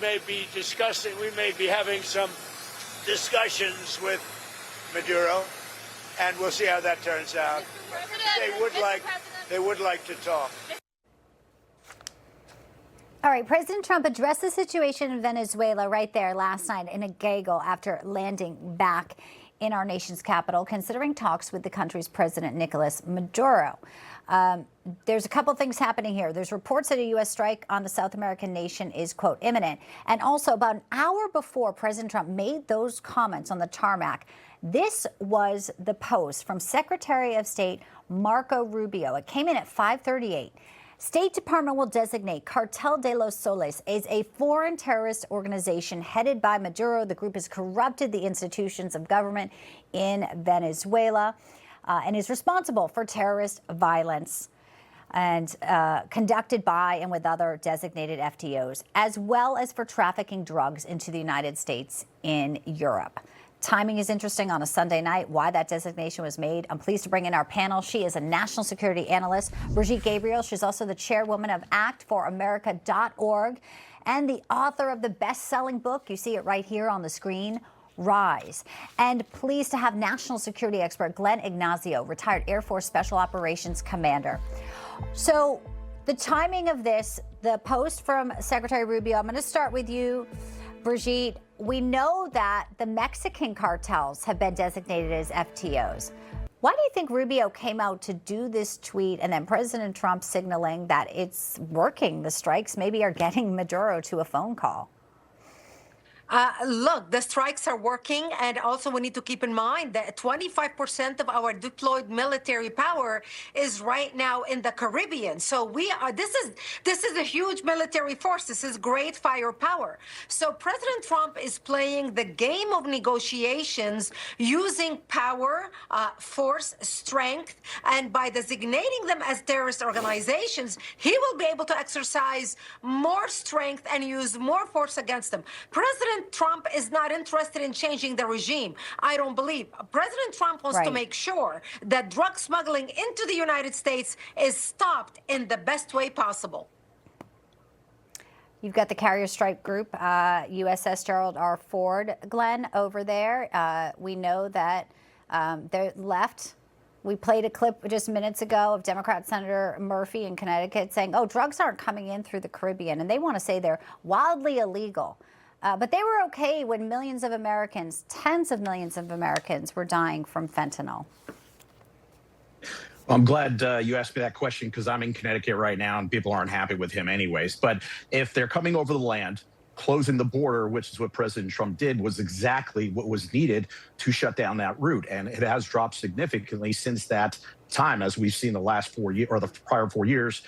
may be discussing, we may be having some discussions with Maduro, and we'll see how that turns out. They would like to talk. All right, President Trump addressed the situation in Venezuela right there last night in a gaggle after landing back in our nation's capital, considering talks with the country's president, Nicolas Maduro. There's a couple things happening here. There's reports that a U.S. strike on the South American nation is, quote, imminent. And also, about an hour before President Trump made those comments on the tarmac, this was the post from Secretary of State Marco Rubio. It came in at 5:38. State Department will designate Cartel de los Soles as a foreign terrorist organization headed by Maduro. The group has corrupted the institutions of government in Venezuela and is responsible for terrorist violence and conducted by and with other designated FTOs, as well as for trafficking drugs into the United States in Europe. Timing is interesting on a Sunday night, why that designation was made. I'm pleased to bring in our panel. She is a national security analyst, Brigitte Gabriel. She's also the chairwoman of actforamerica.org and the author of the best-selling book. You see it right here on the screen, Rise. And pleased to have national security expert Glenn Ignacio, retired Air Force Special Operations Commander. So the timing of this, the post from Secretary Rubio, I'm going to start with you, Brigitte. We know that the Mexican cartels have been designated as FTOs. Why do you think Rubio came out to do this tweet and then President Trump signaling that it's working? The strikes maybe are getting Maduro to a phone call. Look, the strikes are working, and also we need to keep in mind that 25% of our deployed military power is right now in the Caribbean. So we are. This is a huge military force. This is great firepower. So President Trump is playing the game of negotiations using power, force, strength, and by designating them as terrorist organizations, he will be able to exercise more strength and use more force against them. President Trump is not interested in changing the regime. I don't believe. President Trump wants to make sure that drug smuggling into the United States is stopped in the best way possible. You've got the carrier strike group, USS Gerald R. Ford, Glenn, over there. We know that they're left. We played a clip just minutes ago of Democrat Senator Murphy in Connecticut saying, oh, drugs aren't coming in through the Caribbean. And they want to say they're wildly illegal. But they were okay when millions of Americans, tens of millions of Americans, were dying from fentanyl. I'm glad you asked me that question because I'm in Connecticut right now and people aren't happy with him anyways. But if they're coming over the land, closing the border, which is what President Trump did, was exactly what was needed to shut down that route. And it has dropped significantly since that time, as we've seen the last 4 years or the prior 4 years.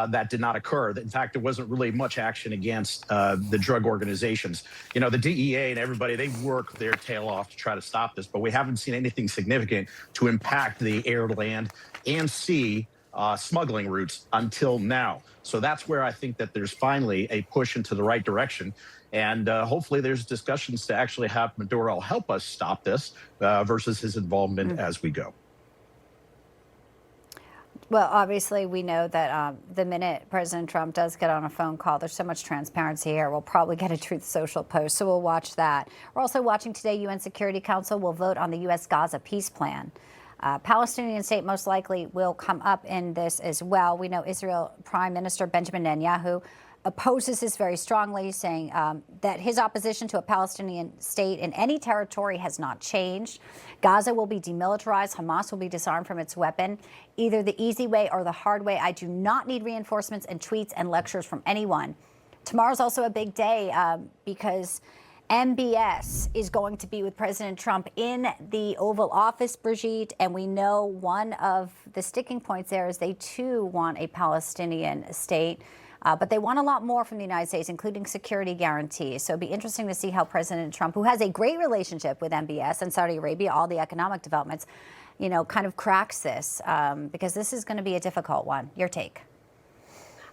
That did not occur. In fact, there wasn't really much action against the drug organizations. You know, the DEA and everybody, they work their tail off to try to stop this, but we haven't seen anything significant to impact the air, land, and sea smuggling routes until now. So that's where I think that there's finally a push into the right direction. And hopefully there's discussions to actually have Maduro help us stop this versus his involvement as we go. Well, obviously, we know that the minute President Trump does get on a phone call, there's so much transparency here. We'll probably get a Truth Social post, so we'll watch that. We're also watching today, UN Security Council will vote on the U.S.-Gaza peace plan. Palestinian state most likely will come up in this as well. We know Israel Prime Minister Benjamin Netanyahu opposes this very strongly, saying that his opposition to a Palestinian state in any territory has not changed. Gaza will be demilitarized. Hamas will be disarmed from its weapon. Either the easy way or the hard way. I do not need reinforcements and tweets and lectures from anyone. Tomorrow's also a big day because MBS is going to be with President Trump in the Oval Office, Brigitte, and we know one of the sticking points there is they too want a Palestinian state. But they want a lot more from the United States, including security guarantees. So it'll be interesting to see how President Trump, who has a great relationship with MBS and Saudi Arabia, all the economic developments, kind of cracks this, because this is going to be a difficult one. Your take?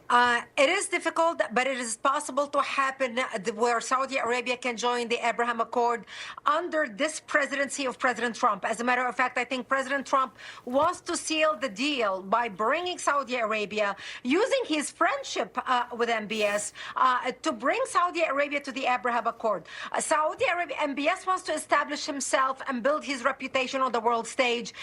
It is difficult, but it is possible to happen where Saudi Arabia can join the Abraham Accord under this presidency of President Trump. As a matter of fact, I think President Trump wants to seal the deal by bringing Saudi Arabia, using his friendship with MBS to bring Saudi Arabia to the Abraham Accord. Saudi Arabia, MBS wants to establish himself and build his reputation on the world stage,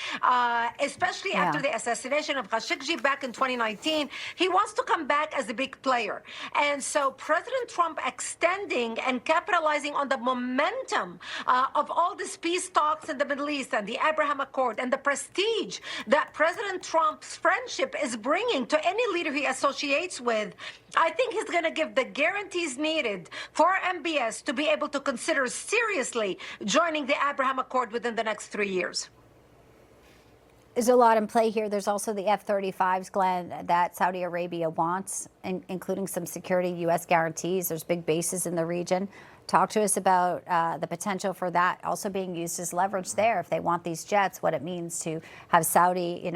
especially after the assassination of Khashoggi back in 2019. He wants to come back as a big player. And so President Trump extending and capitalizing on the momentum of all these peace talks in the Middle East and the Abraham Accord and the prestige that President Trump's friendship is bringing to any leader he associates with, I think he's going to give the guarantees needed for MBS to be able to consider seriously joining the Abraham Accord within the next 3 years. There's a lot in play here. There's also the F-35s, Glenn, that Saudi Arabia wants, including some security U.S. guarantees. There's big bases in the region. Talk to us about the potential for that also being used as leverage there if they want these jets, what it means to have Saudi,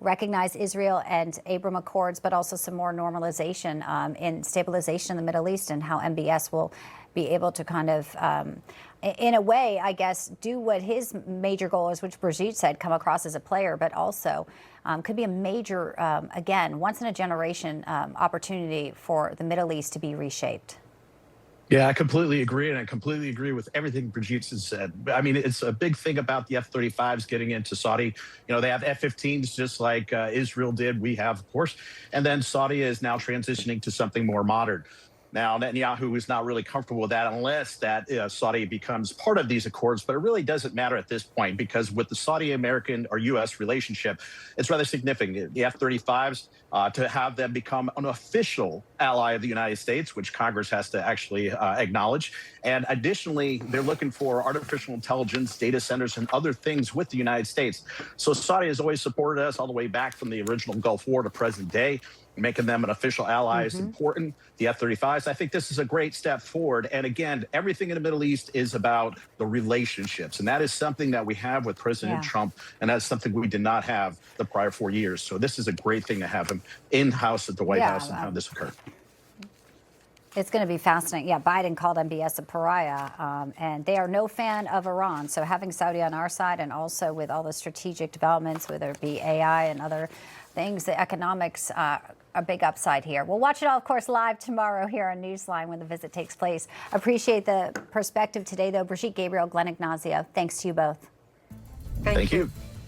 recognize Israel and Abraham Accords, but also some more normalization and stabilization in the Middle East, and how MBS will be able to kind of, in a way, I guess, do what his major goal is, which Brigitte said, come across as a player, but also could be a major, again, once-in-a-generation opportunity for the Middle East to be reshaped. Yeah, I completely agree, and I completely agree with everything Brigitte has said. I mean, it's a big thing about the F-35s getting into Saudi. They have F-15s just like Israel did. We have, of course. And then Saudi is now transitioning to something more modern. Now, Netanyahu is not really comfortable with that unless that Saudi becomes part of these accords. But it really doesn't matter at this point, because with the Saudi-American or U.S. relationship, it's rather significant. The F-35s, to have them become an official ally of the United States, which Congress has to actually acknowledge. And additionally, they're looking for artificial intelligence, data centers, and other things with the United States. So Saudi has always supported us all the way back from the original Gulf War to present day. Making them an official ally is important. The F-35s, I think this is a great step forward. And again, everything in the Middle East is about the relationships. And that is something that we have with President Trump. And that's something we did not have the prior 4 years. So this is a great thing to have him in-house at the White House and have this occur. It's going to be fascinating. Yeah, Biden called MBS a pariah, and they are no fan of Iran. So having Saudi on our side, and also with all the strategic developments, whether it be AI and other things, the economics a big upside here. We'll watch it all, of course, live tomorrow here on Newsline when the visit takes place. Appreciate the perspective today, though. Brigitte Gabriel, Glenn Ignazio, thanks to you both. Thank you.